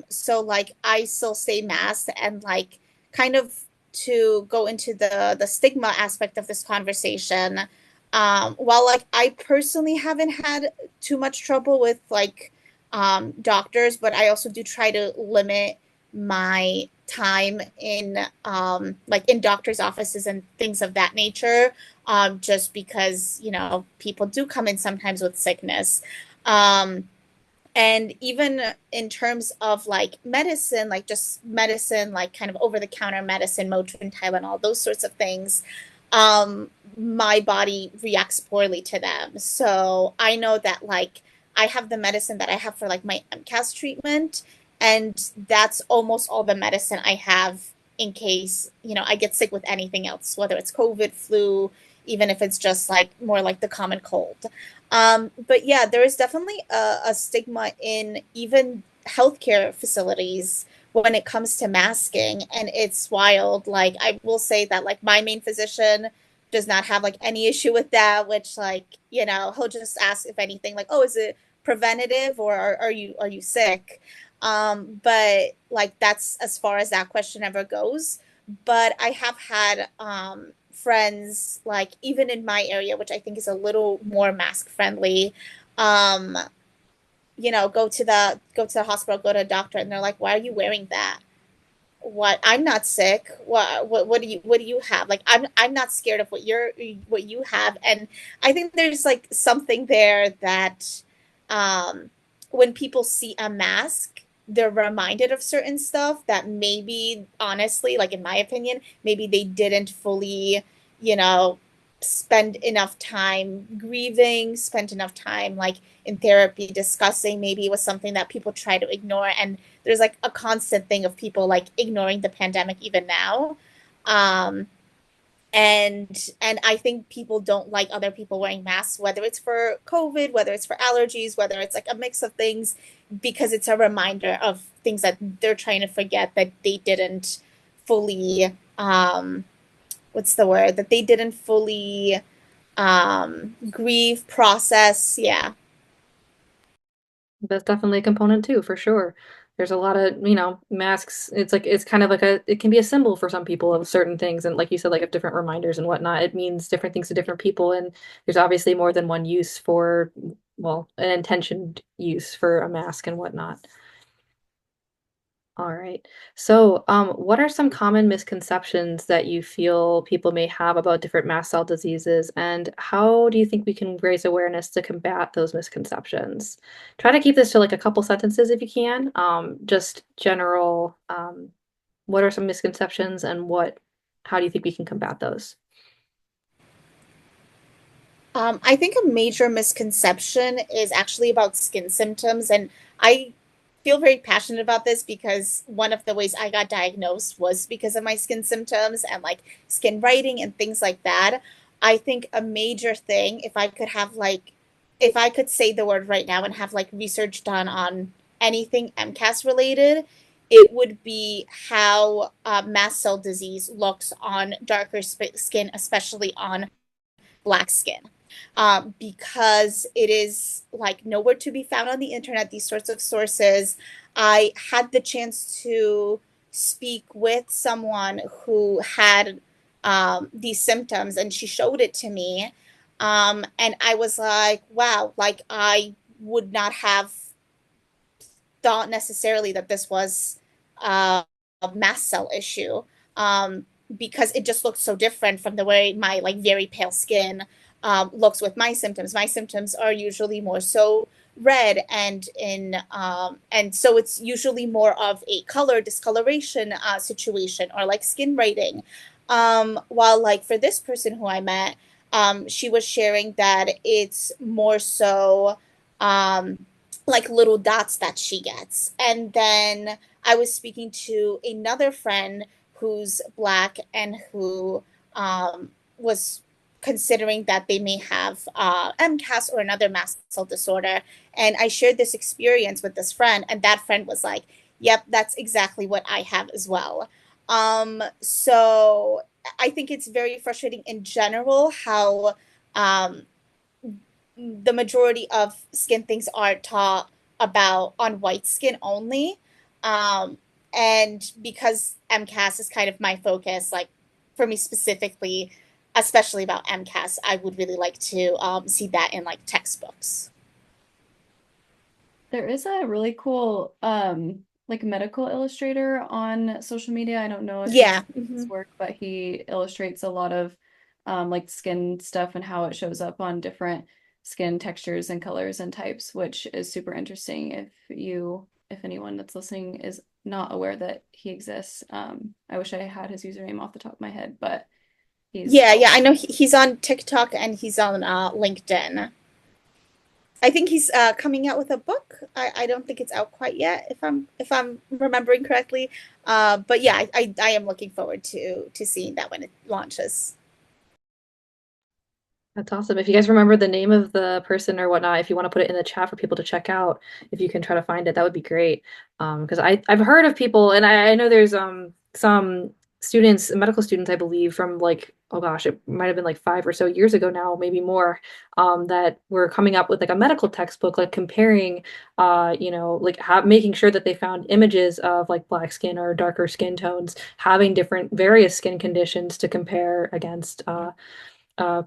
So like I still stay masked and like kind of to go into the stigma aspect of this conversation. While like I personally haven't had too much trouble with like doctors, but I also do try to limit my time in like in doctors' offices and things of that nature, just because people do come in sometimes with sickness. Um, and even in terms of like medicine, like just medicine, like kind of over the counter medicine, Motrin, Tylenol, those sorts of things, my body reacts poorly to them. So I know that like I have the medicine that I have for like my MCAS treatment, and that's almost all the medicine I have in case, I get sick with anything else, whether it's COVID, flu, even if it's just like more like the common cold. But yeah, there is definitely a stigma in even healthcare facilities when it comes to masking, and it's wild. Like I will say that like my main physician does not have like any issue with that, which like, he'll just ask if anything like, oh, is it preventative or are you sick? But like that's as far as that question ever goes. But I have had friends like even in my area, which I think is a little more mask friendly, um, go to the hospital, go to a doctor, and they're like, "Why are you wearing that? What? I'm not sick. What do you have? Like I'm not scared of what you have." And I think there's like something there that when people see a mask, they're reminded of certain stuff that maybe honestly, like in my opinion, maybe they didn't fully, you know, spend enough time grieving, spent enough time like in therapy discussing. Maybe it was something that people try to ignore, and there's like a constant thing of people like ignoring the pandemic even now. Um, and I think people don't like other people wearing masks, whether it's for COVID, whether it's for allergies, whether it's like a mix of things, because it's a reminder of things that they're trying to forget that they didn't fully what's the word, that they didn't fully grieve, process. Yeah. That's definitely a component too, for sure. There's a lot of, masks. It's like it's kind of like it can be a symbol for some people of certain things, and like you said, like of different reminders and whatnot. It means different things to different people, and there's obviously more than one use for, well, an intentioned use for a mask and whatnot. All right. So, what are some common misconceptions that you feel people may have about different mast cell diseases, and how do you think we can raise awareness to combat those misconceptions? Try to keep this to like a couple sentences if you can. Just general, what are some misconceptions and how do you think we can combat those? I think a major misconception is actually about skin symptoms, and I feel very passionate about this because one of the ways I got diagnosed was because of my skin symptoms and like skin writing and things like that. I think a major thing, if I could say the word right now and have like research done on anything MCAS related, it would be how mast cell disease looks on darker skin, especially on black skin, because it is like nowhere to be found on the internet, these sorts of sources. I had the chance to speak with someone who had these symptoms, and she showed it to me. And I was like, wow, like I would not have thought necessarily that this was a mast cell issue, um, because it just looked so different from the way my like very pale skin looks with my symptoms. My symptoms are usually more so red and so it's usually more of a color discoloration situation or like skin writing. While like for this person who I met, she was sharing that it's more so um, like little dots that she gets. And then I was speaking to another friend who's black and who was considering that they may have MCAS or another mast cell disorder. And I shared this experience with this friend, and that friend was like, yep, that's exactly what I have as well. So I think it's very frustrating in general how um, the majority of skin things are taught about on white skin only. Um, and because MCAS is kind of my focus, like for me specifically, especially about MCAS, I would really like to see that in like textbooks. There is a really cool like medical illustrator on social media. I don't know if you know Yeah. his Hmm. work, but he illustrates a lot of like skin stuff and how it shows up on different skin textures and colors and types, which is super interesting if anyone that's listening is not aware that he exists. I wish I had his username off the top of my head, but he's Yeah, yeah, I know he's on TikTok and he's on LinkedIn. I think he's coming out with a book. I don't think it's out quite yet, if I'm remembering correctly. But yeah, I am looking forward to seeing that when it launches. That's awesome. If you guys remember the name of the person or whatnot, if you want to put it in the chat for people to check out, if you can try to find it, that would be great. Because I've heard of people, and I know there's some students, medical students, I believe, from like, oh gosh, it might have been like 5 or so years ago now, maybe more, that were coming up with like a medical textbook, like comparing, like making sure that they found images of like black skin or darker skin tones, having different various skin conditions to compare against.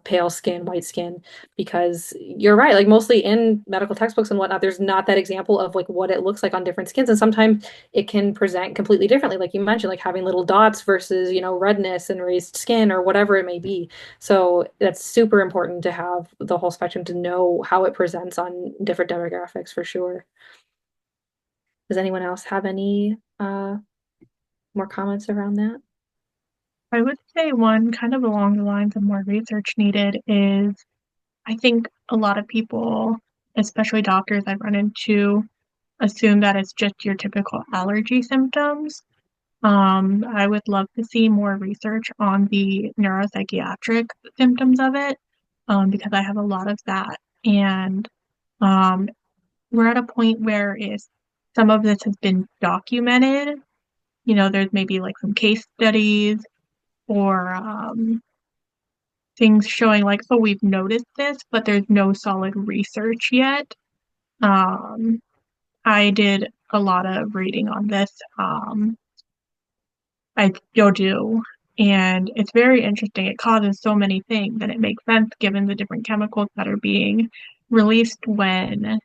Pale skin, white skin, because you're right. Like mostly in medical textbooks and whatnot, there's not that example of like what it looks like on different skins, and sometimes it can present completely differently. Like you mentioned, like having little dots versus redness and raised skin or whatever it may be. So that's super important to have the whole spectrum to know how it presents on different demographics for sure. Does anyone else have any more comments around that? I would say one kind of along the lines of more research needed is I think a lot of people, especially doctors I've run into, assume that it's just your typical allergy symptoms. I would love to see more research on the neuropsychiatric symptoms of it, because I have a lot of that. And um, we're at a point where is some of this has been documented. There's maybe like some case studies, or things showing like, oh, we've noticed this, but there's no solid research yet. Um, I did a lot of reading on this. I still do. And it's very interesting. It causes so many things, and it makes sense given the different chemicals that are being released when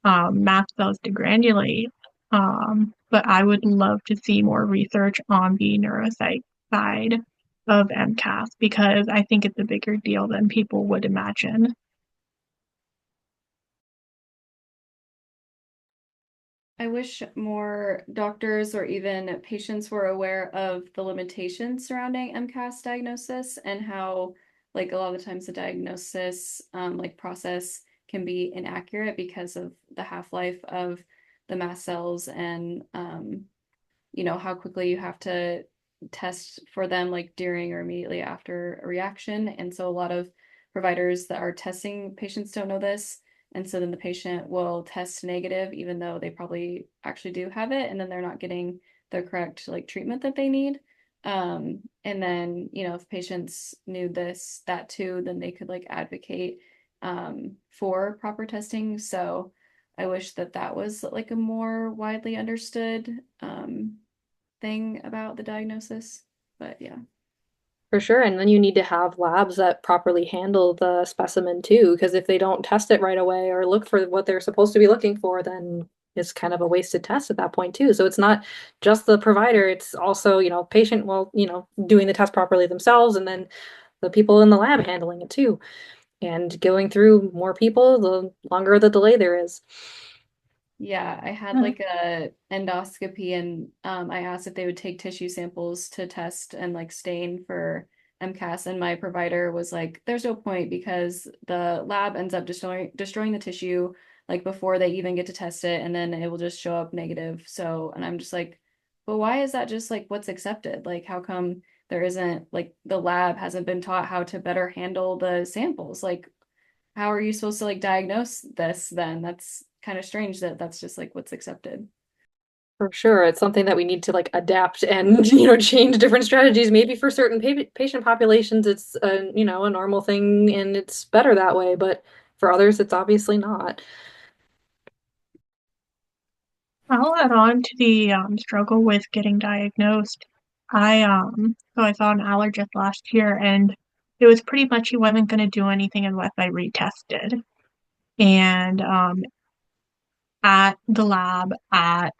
mast cells degranulate. But I would love to see more research on the neuropsych side of MCAS because I think it's a bigger deal than people would imagine. I wish more doctors or even patients were aware of the limitations surrounding MCAS diagnosis and how, like, a lot of the times the diagnosis, like, process can be inaccurate because of the half-life of the mast cells and, how quickly you have to test for them, like during or immediately after a reaction. And so a lot of providers that are testing patients don't know this. And so then the patient will test negative, even though they probably actually do have it. And then they're not getting the correct like treatment that they need. And then, if patients knew that too, then they could like advocate for proper testing. So I wish that that was like a more widely understood thing about the diagnosis. But yeah. For sure. And then you need to have labs that properly handle the specimen too, because if they don't test it right away or look for what they're supposed to be looking for, then it's kind of a wasted test at that point too. So it's not just the provider, it's also, patient, well, doing the test properly themselves and then the people in the lab handling it too. And going through more people, the longer the delay there is. Yeah, I had like a endoscopy and I asked if they would take tissue samples to test and like stain for MCAS, and my provider was like, there's no point because the lab ends up destroying the tissue like before they even get to test it, and then it will just show up negative. So, and I'm just like, but why is that just like what's accepted? Like how come there isn't like the lab hasn't been taught how to better handle the samples? Like how are you supposed to like diagnose this then? That's kind of strange that that's just like what's accepted. For sure. It's something that we need to like adapt and, change different strategies. Maybe for certain patient populations, it's a normal thing and it's better that way, but for others, it's obviously not. I'll add on to the struggle with getting diagnosed. I saw an allergist last year, and it was pretty much he wasn't going to do anything unless I retested. And at the lab at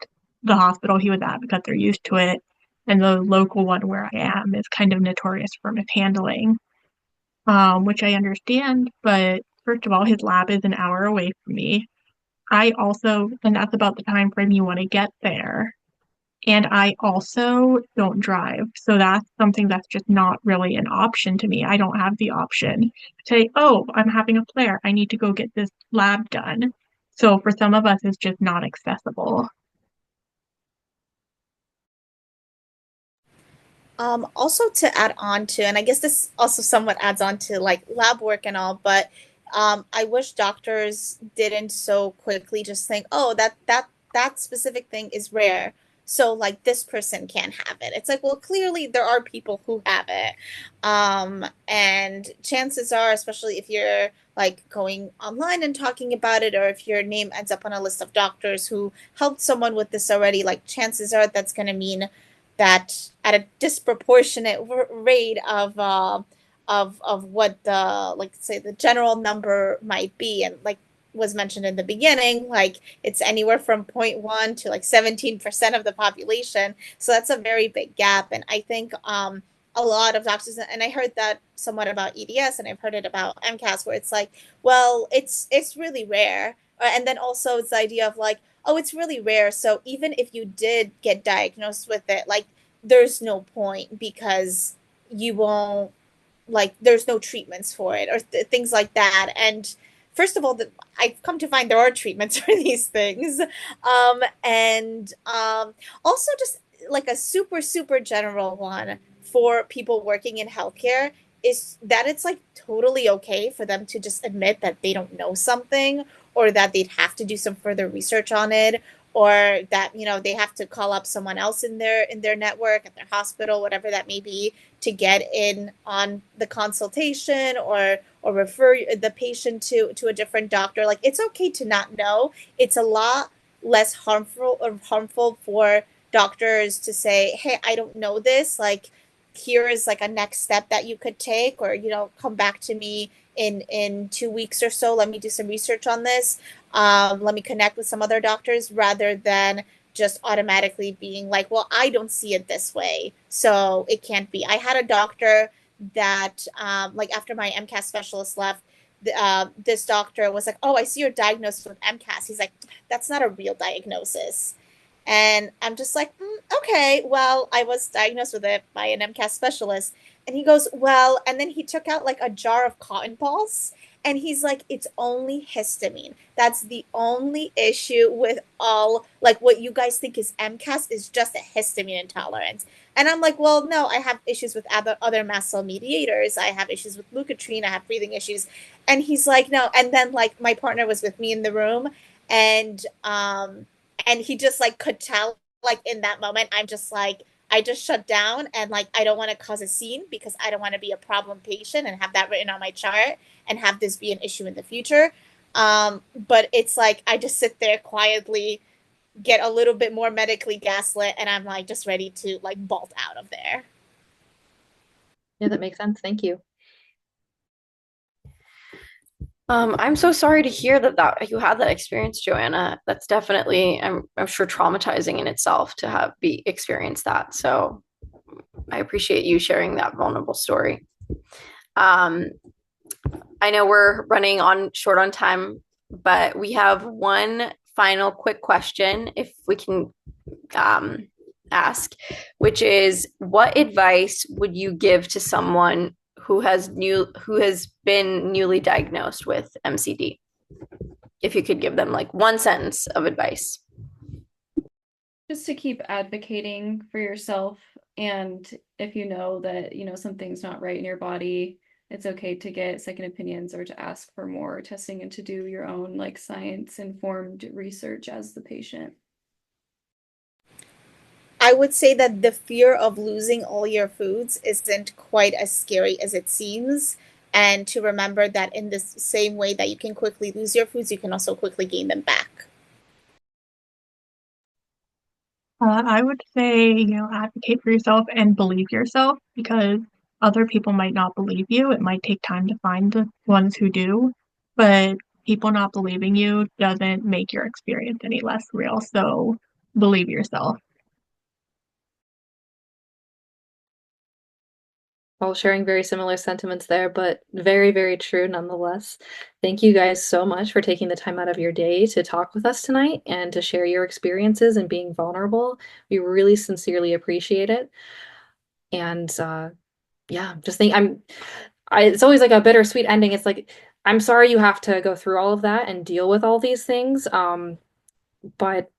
the hospital he was at, because they're used to it, and the local one where I am is kind of notorious for mishandling, which I understand. But first of all, his lab is an hour away from me. And that's about the time frame you want to get there. And I also don't drive. So that's something that's just not really an option to me. I don't have the option to say, oh, I'm having a flare. I need to go get this lab done. So for some of us, it's just not accessible. Also to add on to, and I guess this also somewhat adds on to like lab work and all, but I wish doctors didn't so quickly just think, oh, that specific thing is rare. So like this person can't have it. It's like, well, clearly there are people who have it. And chances are, especially if you're like going online and talking about it, or if your name ends up on a list of doctors who helped someone with this already, like chances are that's going to mean that at a disproportionate rate of what the like say the general number might be, and like was mentioned in the beginning, like it's anywhere from zero point 0.1 to like 17% of the population. So that's a very big gap. And I think a lot of doctors, and I heard that somewhat about EDS, and I've heard it about MCAS, where it's like, well, it's really rare. And then also it's the idea of like, oh, it's really rare. So even if you did get diagnosed with it, like there's no point because you won't like there's no treatments for it or things like that. And first of all, I've come to find there are treatments for these things. And also just like a super, super general one for people working in healthcare is that it's like totally okay for them to just admit that they don't know something or that they'd have to do some further research on it or that they have to call up someone else in their network at their hospital, whatever that may be, to get in on the consultation, or refer the patient to a different doctor. Like, it's okay to not know. It's a lot less harmful for doctors to say, hey, I don't know this, like, here is like a next step that you could take, or come back to me in 2 weeks or so, let me do some research on this, let me connect with some other doctors, rather than just automatically being like, well, I don't see it this way, so it can't be. I had a doctor that, like, after my MCAS specialist left, this doctor was like, oh, I see you're diagnosed with MCAS. He's like, that's not a real diagnosis. And I'm just like, okay, well, I was diagnosed with it by an MCAS specialist. And he goes, well, and then he took out like a jar of cotton balls. And he's like, it's only histamine. That's the only issue with all, like, what you guys think is MCAS is just a histamine intolerance. And I'm like, well, no, I have issues with other mast cell mediators. I have issues with leukotriene. I have breathing issues. And he's like, no. And then, like, my partner was with me in the room, and he just, like, could tell, like, in that moment, I'm just like, I just shut down, and, like, I don't want to cause a scene, because I don't want to be a problem patient and have that written on my chart and have this be an issue in the future. But it's like, I just sit there quietly, get a little bit more medically gaslit, and I'm like just ready to, like, bolt out of there. Yeah, that makes sense. Thank you. I'm so sorry to hear that you had that experience, Joanna. That's definitely, I'm sure, traumatizing in itself to have experienced that. So I appreciate you sharing that vulnerable story. I know we're running short on time, but we have one final quick question, if we can ask, which is, what advice would you give to someone who has been newly diagnosed with MCD? If you could give them like one sentence of advice. Just to keep advocating for yourself, and if you know that something's not right in your body, it's okay to get second opinions, or to ask for more testing, and to do your own, like, science informed research as the patient. I would say that the fear of losing all your foods isn't quite as scary as it seems. And to remember that in the same way that you can quickly lose your foods, you can also quickly gain them back. I would say, advocate for yourself and believe yourself, because other people might not believe you. It might take time to find the ones who do, but people not believing you doesn't make your experience any less real. So believe yourself. All sharing very similar sentiments there, but very, very true nonetheless. Thank you guys so much for taking the time out of your day to talk with us tonight and to share your experiences and being vulnerable. We really sincerely appreciate it. And yeah, just think it's always like a bittersweet ending. It's like, I'm sorry you have to go through all of that and deal with all these things. But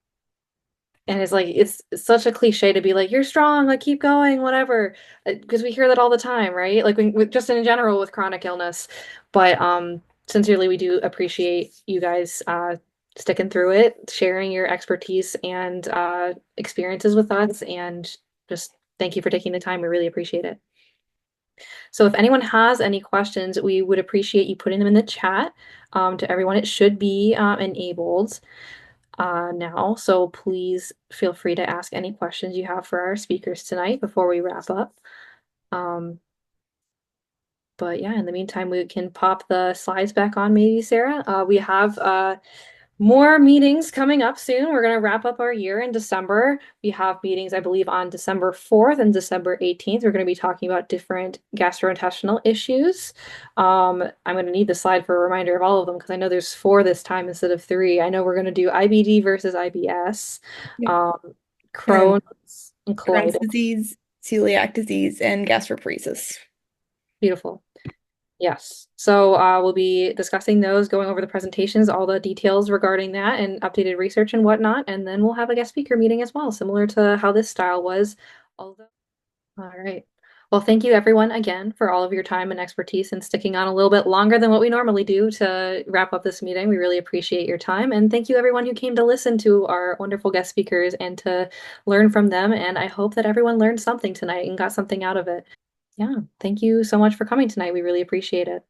and it's like it's such a cliche to be like, you're strong, like keep going, whatever, because we hear that all the time, right? Like just in general with chronic illness. But sincerely, we do appreciate you guys sticking through it, sharing your expertise and experiences with us, and just thank you for taking the time. We really appreciate it. So if anyone has any questions, we would appreciate you putting them in the chat. To everyone, it should be enabled now. So please feel free to ask any questions you have for our speakers tonight before we wrap up. But yeah, in the meantime, we can pop the slides back on, maybe, Sarah. We have more meetings coming up soon. We're going to wrap up our year in December. We have meetings, I believe, on December 4th and December 18th. We're going to be talking about different gastrointestinal issues. I'm going to need the slide for a reminder of all of them, because I know there's 4 this time instead of 3. I know we're going to do IBD versus IBS, Crohn's and Crohn's colitis. disease, celiac disease, and gastroparesis. Beautiful. Yes. So we'll be discussing those, going over the presentations, all the details regarding that, and updated research and whatnot. And then we'll have a guest speaker meeting as well, similar to how this style was. Although, all right. Well, Well, thank you everyone again for all of your time and expertise and sticking on a little bit longer than what we normally do to wrap up this meeting. We really appreciate your time. And thank you everyone who came to listen to our wonderful guest speakers and to learn from them. And I hope that everyone learned something tonight and got something out of it. Yeah, thank you so much for coming tonight. We really appreciate it.